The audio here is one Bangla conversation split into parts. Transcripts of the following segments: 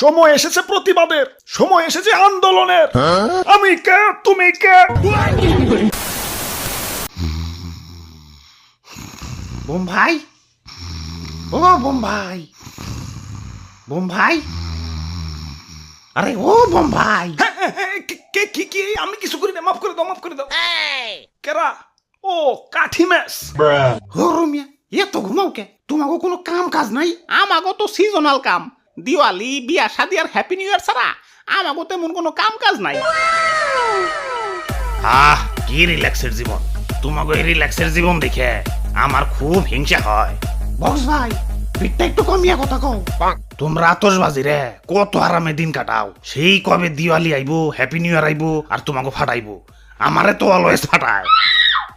সময় এসেছে প্রতিবাদের, সময় এসেছে আন্দোলনের। আমি কে, তুমি কে? বোম্বাই, ও বোম্বাই, বোম্বাই, আরে ও বোম্বাই। কি আমি কিছু করি না, মাফ করে দাও, মাফ করে দাও। কেরা? ও কাঠি মেস। ও রুমিয়া, এত ঘুমাও কে? তোমাকে কোনো কাম কাজ নাই? আমাগো তো সিজনাল কাম, দিওয়ালি, বিয়া শাদি আর হ্যাপি নিউ ইয়ার ছাড়া আমাগো তেমন কোনো কাম কাজ নাই। কি রিল্যাক্সের জীবন। তোমাকে এই রিল্যাক্সের জীবন দেখে আমার খুব হিংসা হয়। বক্স ভাই, পিঠটা একটু কমিয়া কথা কও। তোমরা আতশবাজি রে কত আরামে দিন কাটাও। সেই কবে দিওয়ালি আইবো, হ্যাপি নিউ ইয়ার আইবো আর তোমাকে ফাটাইবো। আমারে তো অলওয়েজ ফাটায়,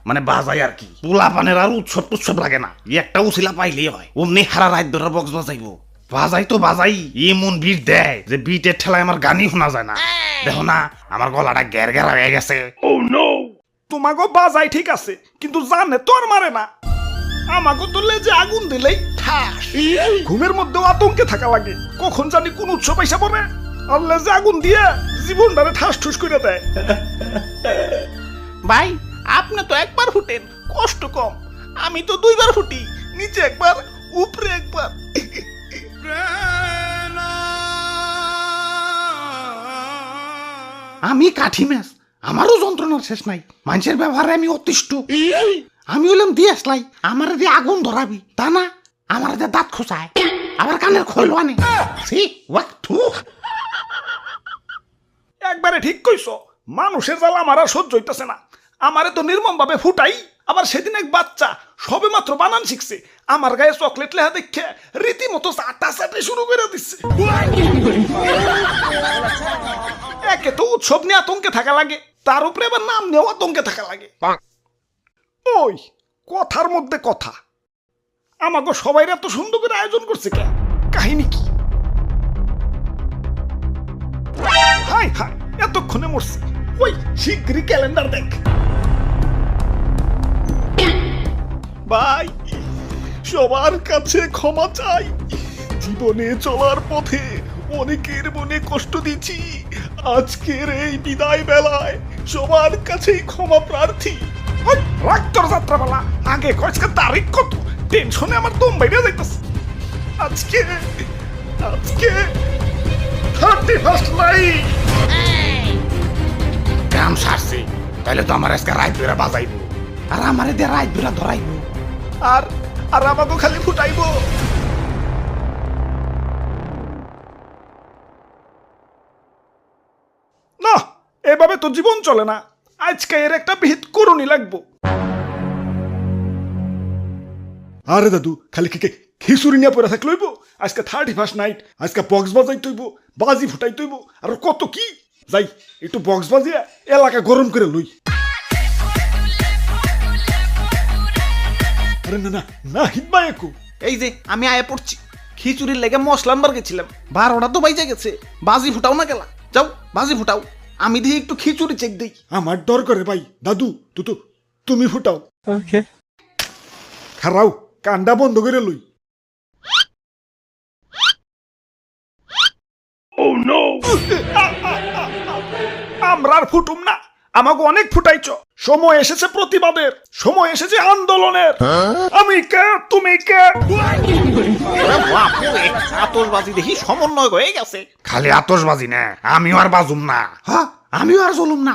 মানে বাজাই আর কি। পোলা পানের আর উৎসব টুৎসব লাগে না, একটা উছিলা পাইলেই হয়। অমনি হারা রাত ধরে বক্স বাজাইবো। বাজাই তো বাজাই, এমন বিট দেয় যে বিটের ঠেলায় আমার গানই শোনা যায় না। দেখো না আমার গলাটা গ্যার গ্যারা হয়ে গেছে। ও নো, তোমাগো বাজাই ঠিক আছে, কিন্তু জানে তোর মারে না। আমাগো তো লেজে আগুন দিলেই ঠাস। ঘুমের মধ্যেও আতঙ্কে থাকা লাগে, কখন জানি কোন উৎসব আইসা পড়ে আর লেজে আগুন দিয়ে জীবনটারে ঠাস ঠুস করে দেয়। ভাই, আপনি তো একবার ফুটেন, কষ্ট কম। আমি তো দুইবার ফুটি, নিচে একবার উপরে একবার। আমি কাঠি ম্যাচ, আমারও যন্ত্রণার শেষ নাই। মানুষের ব্যবহারে আমি অতিষ্ঠ। আমি হলাম দিয়ে আসলাই, আমার দিয়ে আগুন ধরাবি তা না, আমার দিয়ে দাঁত খোঁচায়, আবার কানের খোল আনে। একবারে ঠিক কইছো, মানুষের জ্বালা আমার আর সহ্য হইতেছে না। আমারে তো নির্মম ভাবে ফুটাই। আবার সেদিন এক বাচ্চা সবে মাত্র বানান শিখছে, আমার গায়ে চকলেট লেখা দেখে রীতিমতো চাটা চাটে শুরু করে দিচ্ছে। একে তো উৎসব নিয়ে আতঙ্কে থাকা লাগে, তার উপরে আবার নাম নিয়েও আতঙ্কে থাকা লাগে। ওই কথার মধ্যে কথা, আমাকে সবাই এত সুন্দর করে আয়োজন করছে কে? কাহিনী কি? হাই হাই, এতক্ষণে মরছি। ওই শিগগিরই ক্যালেন্ডার দেখ। ভাই, সবার কাছে ক্ষমা চাই। জীবনে চলার পথে অনেকের মনে কষ্ট দিচ্ছি। আজকের এই বিদায় বেলায় সবার কাছেই ক্ষমা প্রার্থী। রাগ তোর যাত্রাবেলা, আগে কয়েকটা তারিখ কত? টেনশনে আমার দম বাইরে যাইতেছে। আজকে 31st নাইট। কাম সারছি, তাহলে তো আমার আজকে রাত ধরে বাজাইবো আর আমারে দিয়ে রাত ধরা ধরাইব। আর আর আমাকে খালি ফুটাইবো। না, এভাবে তো জীবন চলে না। আজকে এর একটা বিহিত করুনি লাগবো। আরে দাদু, খালি খিচুড়ি নিয়ে পড়ে থাকলে হইব? আজকে 31st নাইট, আজকে বক্স বাজাই তৈব, বাজি ফুটাই তৈব, আর কত কি। যাই একটু বক্স বাজিয়ে এলাকা গরম করে লই। আরে না না না, হিটবা একু। এই যে আমি আয়া পড়ছি, খিচুড়ির লেগে মশলা আনবার গেছিলাম, 12টা তো বাইজে গেছে। বাজি ফুটাও না গেলা, যাও বাজি ফুটাও, আমি দিয়ে একটু খিচুড়ি চেক দিই। আমার ডর করে ভাই। দাদু তুমি ফুটাও। ওকে, খারাও, কান্ডা বন্ধ করে লই। আমরা আর ফুটুম না, আমাকে অনেক ফুটাইছ। সময় এসেছে প্রতিবাদের, সময় এসেছে আন্দোলনের। আমি কে, তুমি কে? আতশবাজি দেখি সমন্বয় হয়ে গেছে। খালি আতশবাজি না, আমিও আর বাজুম না। হ্যাঁ, আমিও আর চলুম না।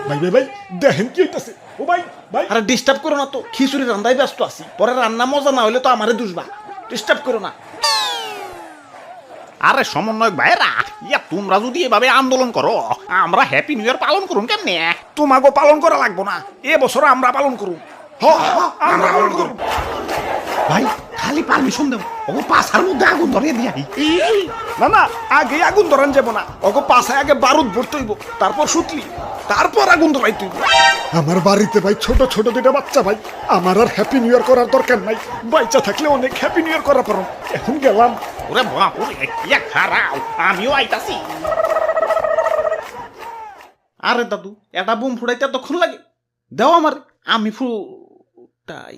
ভাই ভাই ভাই, দেখেন কি হইতাছে। ও ভাই ভাই, আরে ডিস্টার্ব করো না তো, খিচুড়ি রান্দায় ব্যস্ত আছি। পরে রান্না মজা না হইলে তো আমারে দুষবা, ডিস্টার্ব করো না। আরে সমন্বয়ক ভাইরা, তোমরা যদি এভাবে আন্দোলন করো, আমরা হ্যাপি নিউ ইয়ার পালন করুন কেমনে? তোমাকে পালন করা লাগবো না, এবছর আমরা পালন করুম। আমরা পালন করুম। ভাই খালি পারমিশন দেব, ও পাছার মধ্যে আগুন ধরিয়ে দিয়াই। না না, আগে আগুন ধরান যাব না, ওকে পাশে আগে বারুদ ভরতে হইব, তারপর সুতলি, তারপর আগুন ধরাইতে হইব। আমার বাড়িতে ভাই ছোট ছোট দুইটা বাচ্চা ভাই, আমার আর হ্যাপি নিউ ইয়ার করার দরকার নাই। বাচ্চা থাকলে অনেক হ্যাপি নিউ ইয়ার করা পারো। এখন গেলাম। ওরে বাপুরে, খারাও, আমিও আইতাছি। আরে দাদু, এটা বুম ফুটাইতে এতক্ষণ লাগে? দেও আমার, আমি ফুটাই।